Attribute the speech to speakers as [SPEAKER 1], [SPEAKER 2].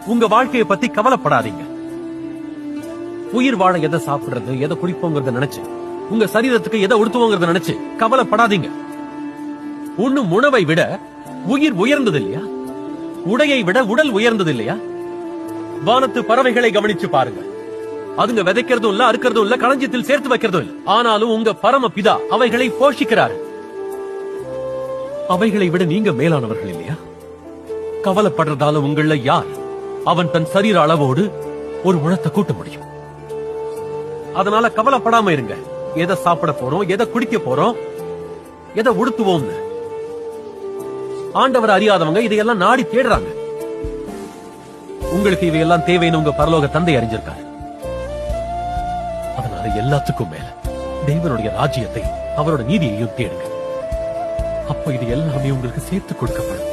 [SPEAKER 1] உங்க வாழ்க்கையை பத்தி கவலைப்படாதீங்க. உயிர் வாழ எதை சாப்பிடுறது, எதை குடிப்போங்கிறத நினைச்சு, உங்க சரீரத்துக்கு எதை உடுத்துவோங்கிறத நினைச்சு கவலைப்படாதீங்க. உண்ணும் உணவை விட உயிர் உயர்ந்தது இல்லையா? உடையை விட உடல் உயர்ந்தது இல்லையா? வானத்து பறவைகளை கவனிச்சு பாருங்க. அதுங்க விதைக்கிறதும் இல்ல, அறுக்கிறதும் இல்ல, களஞ்சியத்தில் சேர்த்து வைக்கிறதும் இல்ல. ஆனாலும் உங்க பரம பிதா அவைகளை போஷிக்கிறார். அவைகளை விட நீங்க மேலானவர்கள் இல்லையா? கவலைப்படுறதால உங்கள யார் அவன் தன் சரீர அளவோடு ஒரு முழத்தை கூட்ட முடியும்? அதனால கவலைப்படாம இருங்க. எதை சாப்பிட போறோம், எதை குடிக்க போறோம், எதை உடுத்துவோம்னு. ஆண்டவர் அறியாதவங்க இதையெல்லாம் நாடி தேடுறாங்க. உங்களுக்கு இவையெல்லாம் தேவைன்னு உங்க பரலோக தந்தை அறிஞ்சிருக்காரு. அதனால எல்லாத்துக்கும் மேல தேவனுடைய ராஜ்யத்தை, அவரோட நீதியையும் தேடுங்க. அப்ப இது எல்லாமே உங்களுக்கு சேர்த்து கொடுக்கப்படும்.